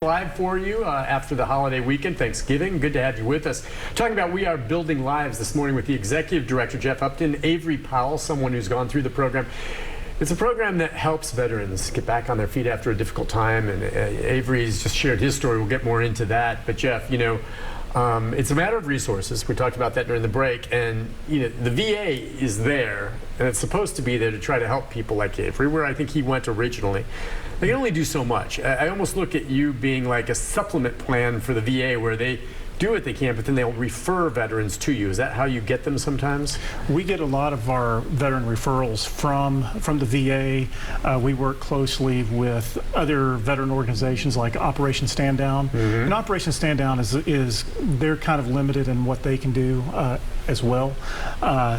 Live for you after the holiday weekend, Thanksgiving. Good to have you with us. Talking about We Are Building Lives this morning with the Executive Director, Jeff Upton, Avery Powell, someone who's gone through the program. It's a program that helps veterans get back on their feet after a difficult time, and Avery's just shared his story. We'll get more into that. But Jeff, it's a matter of resources. We talked about that during the break, and the VA is there, and it's supposed to be there to try to help people like Avery, where I think he went originally. They can only do so much. I almost look at you being like a supplement plan for the VA, where they do what they can, but then they'll refer veterans to you. Is that how you get them sometimes? We get a lot of our veteran referrals from the VA. We work closely with other veteran organizations like Operation Stand Down. Mm-hmm. And Operation Stand Down is they're kind of limited in what they can do as well.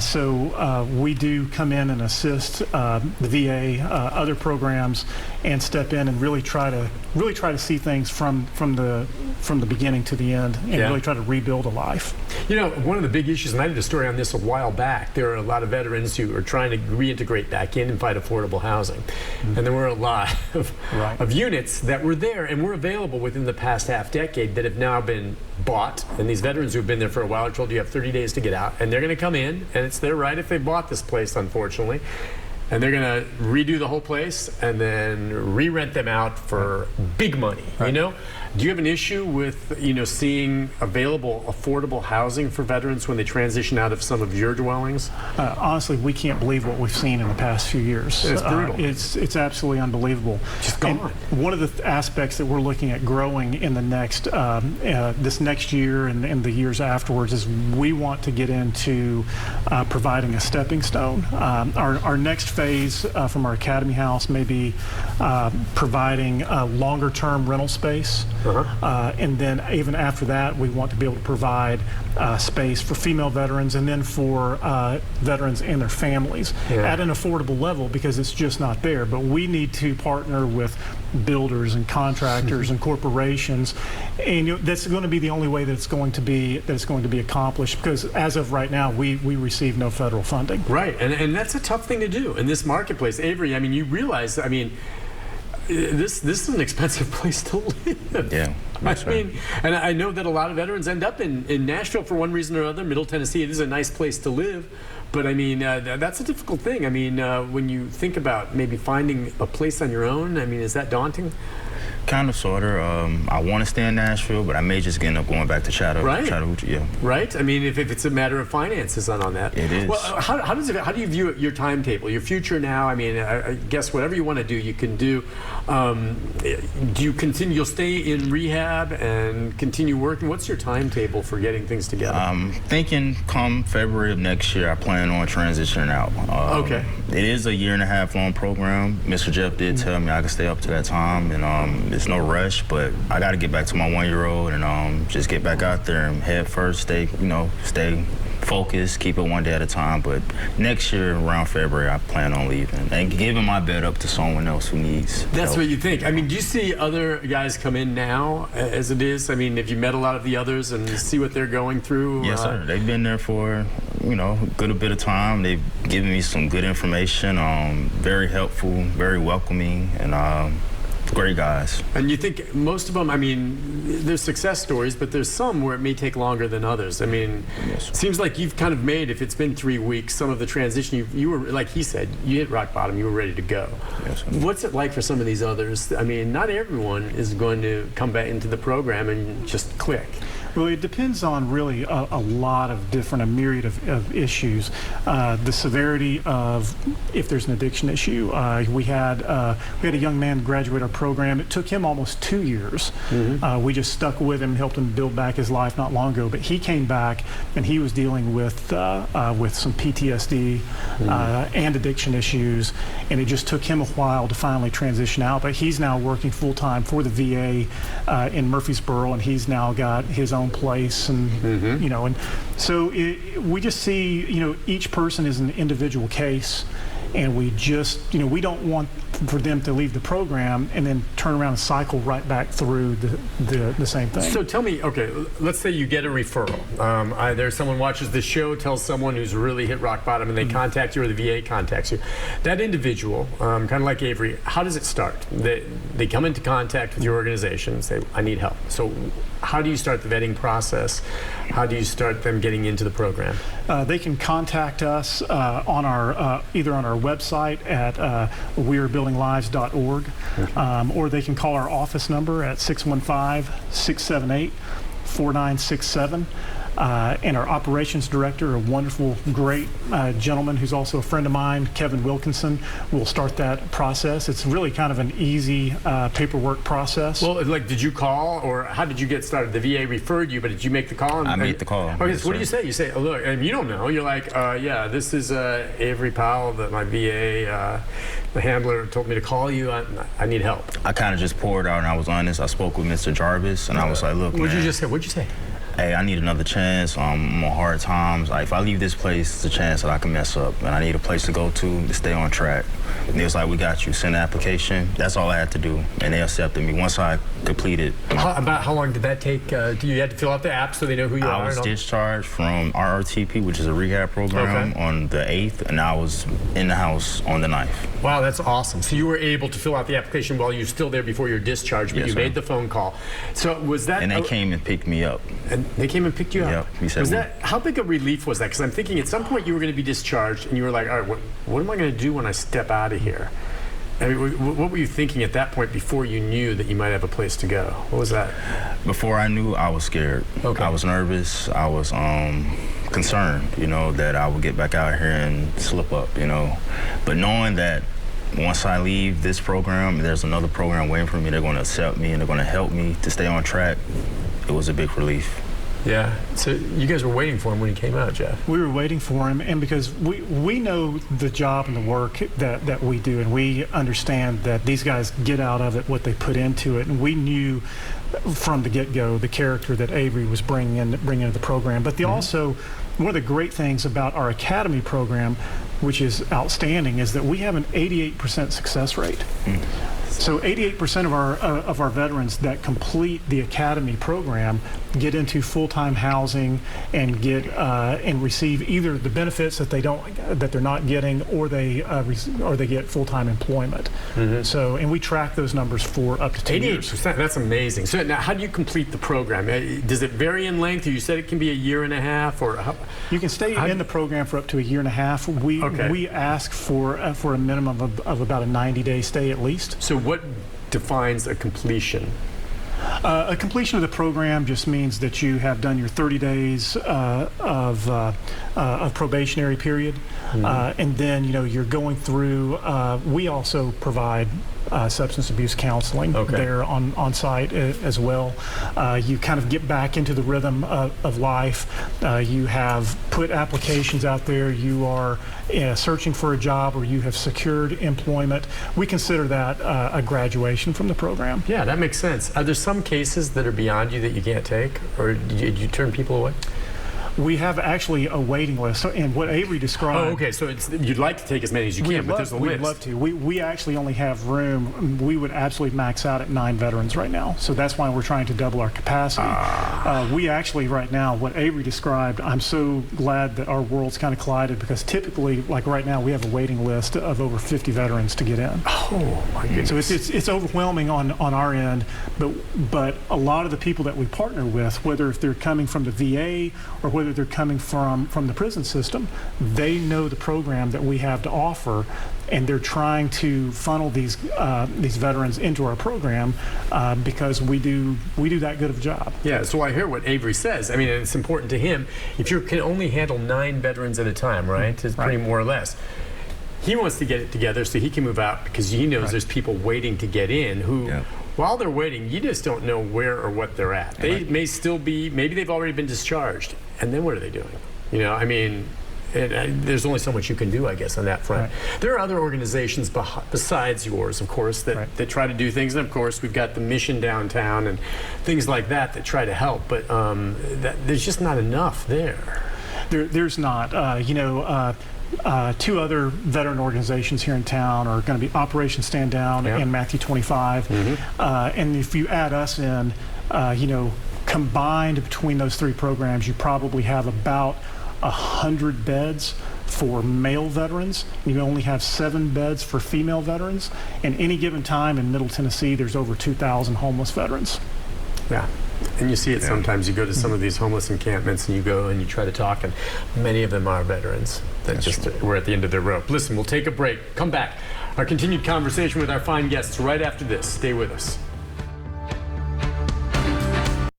So we do come in and assist the VA, other programs, and step in and really try to see things from the beginning to the end, and really try to rebuild a life. One of the big issues, and I did a story on this a while back, there are a lot of veterans who are trying to reintegrate back in and find affordable housing. Mm-hmm. And there were a lot of units that were there and were available within the past half decade that have now been bought. And these veterans who have been there for a while are told you have 30 days to get out, and they're going to come in, and it's their right if they bought this place, unfortunately. And they're going to redo the whole place and then re-rent them out for big money, Do you have an issue with, seeing available, affordable housing for veterans when they transition out of some of your dwellings? Honestly, we can't believe what we've seen in the past few years. It's brutal. It's absolutely unbelievable. Just gone. And one of the aspects that we're looking at growing in the next, this next year and the years afterwards is we want to get into providing a stepping stone. Our next phase from our Academy House may be providing a longer-term rental space. And then even after that, we want to be able to provide space for female veterans and then for veterans and their families at an affordable level, because it's just not there. But we need to partner with builders and contractors and corporations, and that's going to be the only way that it's going to be accomplished, because as of right now we receive no federal funding. Right, and that's a tough thing to do in this marketplace. Avery, you realize, this is an expensive place to live. Yeah, and I know that a lot of veterans end up in Nashville for one reason or another. Middle Tennessee, it is a nice place to live, but that's a difficult thing. When you think about maybe finding a place on your own, is that daunting? Kind of, sort of. I want to stay in Nashville, but I may just end up going back to Chattahoochee. Right. If it's a matter of finances on that. It is. Well, how do you view your timetable, your future now? I guess whatever you want to do, you can do. Do you continue? You'll stay in rehab and continue working. What's your timetable for getting things together? I'm thinking come February of next year, I plan on transitioning out. Okay. It is a 1.5 year long program. Mr. Jeff did tell me I could stay up to that time, and it's no rush, but I got to get back to my 1-year-old and just get back out there and head first, stay focused, keep it one day at a time. But next year, around February, I plan on leaving and giving my bed up to someone else who needs help. What you think. Do you see other guys come in now as it is? Have you met a lot of the others and see what they're going through? Yes, sir. They've been there for, a good bit of time. They've given me some good information, very helpful, very welcoming, and great guys. And you think most of them, there's success stories, but there's some where it may take longer than others. Yes. It seems like you've kind of made, if it's been 3 weeks, some of the transition, you were, like he said, you hit rock bottom, you were ready to go. Yes. What's it like for some of these others? Not everyone is going to come back into the program and just click. Well, it depends on really a lot of different, a myriad of issues. The severity of if there's an addiction issue. We had a young man graduate our program. It took him almost 2 years. Mm-hmm. We just stuck with him, helped him build back his life not long ago. But he came back and he was dealing with some PTSD and addiction issues, and it just took him a while to finally transition out. But he's now working full time for the VA in Murfreesboro, and he's now got his own place, and and so we just see each person is an individual case, and we just we don't want for them to leave the program and then turn around and cycle right back through the same thing. So tell me, okay, let's say you get a referral. Either someone watches this show, tells someone who's really hit rock bottom, and they contact you, or the VA contacts you. That individual, kind of like Avery, how does it start? They come into contact with your organization and say, I need help. So how do you start the vetting process? How do you start them getting into the program? They can contact us on our either on our website at wearebuildinglives.org, or they can call our office number at 615-678-4967. And our operations director, a wonderful, great gentleman who's also a friend of mine, Kevin Wilkinson, will start that process. It's really kind of an easy paperwork process. Well, like, did you call, or how did you get started? The VA referred you, but did you make the call? I made the call. Okay, so what do you say? You say, oh, look, and you don't know. You're like, yeah, this is Avery Powell, that my VA, the handler told me to call you. I need help. I kind of just poured out, and I was honest. I spoke with Mr. Jarvis, and I was like, look, What'd you just say? What'd you say? Hey, I need another chance. I'm on hard times. Like, if I leave this place, it's a chance that I can mess up, and I need a place to go to stay on track. And they was like, we got you. Send an application. That's all I had to do, and they accepted me once I completed. About how long did that take? Do you had to fill out the app so they know who you are? I was discharged from RRTP, which is a rehab program, on the 8th, and I was in the house on the 9th. Wow, that's awesome. So you were able to fill out the application while you were still there before your discharge, but Yes, you sir. made the phone call. So was that? And they came and picked me up. And they came and picked you up. Yep. He said, Was that, how big a relief was that? Because I'm thinking at some point you were going to be discharged, and you were like, all right, what am I going to do when I step out of here? I mean, what were you thinking at that point before you knew that you might have a place to go? What was that? Before I knew, I was scared. Okay. I was nervous. I was concerned, that I would get back out here and slip up, But knowing that once I leave this program, there's another program waiting for me, they're going to accept me and they're going to help me to stay on track, it was a big relief. Yeah. So you guys were waiting for him when he came out, Jeff. We were waiting for him, and because we know the job and the work that we do, and we understand that these guys get out of it what they put into it, and we knew from the get-go the character that Avery was bringing into the program. But also, one of the great things about our academy program, which is outstanding, is that we have an 88% success rate. So 88% of our veterans that complete the academy program get into full-time housing and get and receive either the benefits that they're not getting, or they get full-time employment. So, and we track those numbers for up to 2 years. 88%. That's amazing. So now, how do you complete the program? Does it vary in length? You said it can be a year and a half, or how? You can stay in the program for up to a year and a half. We ask for a minimum of about a 90-day stay at least. So what defines a completion? A completion of the program just means that you have done your 30 days of probationary period, and then you're going through. We also provide substance abuse counseling there on site as well. You kind of get back into the rhythm of life. You have put applications out there. You are searching for a job, or you have secured employment. We consider that a graduation from the program. Yeah, that makes sense. Are there some cases that are beyond you that you can't take, or did you turn people away? We have actually a waiting list, and what Avery described. Oh, okay. So you'd like to take as many as you can, but there's a list. We'd love to. We actually only have room. We would absolutely max out at 9 veterans right now. So that's why we're trying to double our capacity. We actually right now, what Avery described, I'm so glad that our worlds kind of collided, because typically, like right now, we have a waiting list of over 50 veterans to get in. Oh my goodness. So it's overwhelming on our end, but a lot of the people that we partner with, whether if they're coming from the VA or whether they're coming from the prison system, they know the program that we have to offer, and they're trying to funnel these veterans into our program because we do that good of a job. Yeah, so I hear what Avery says. I mean, it's important to him. If you can only handle 9 veterans at a time, right? It's pretty more or less. He wants to get it together so he can move out, because he knows there's people waiting to get in who, while they're waiting, you just don't know where or what they're at. They may still be, maybe they've already been discharged, and then what are they doing? I mean, there's only so much you can do, I guess, on that front. There are other organizations besides yours, of course, that try to do things. And, of course, we've got the mission downtown and things like that try to help. But there's just not enough there. There's not. two other veteran organizations here in town are going to be Operation Stand Down and Matthew 25. And if you add us in, combined between those three programs, you probably have about 100 beds for male veterans. You only have 7 beds for female veterans. And any given time in Middle Tennessee, there's over 2,000 homeless veterans. Yeah. And you see it sometimes. You go to some of these homeless encampments and you go and you try to talk, and many of them are veterans that were at the end of their rope. Listen, we'll take a break. Come back. Our continued conversation with our fine guests right after this. Stay with us.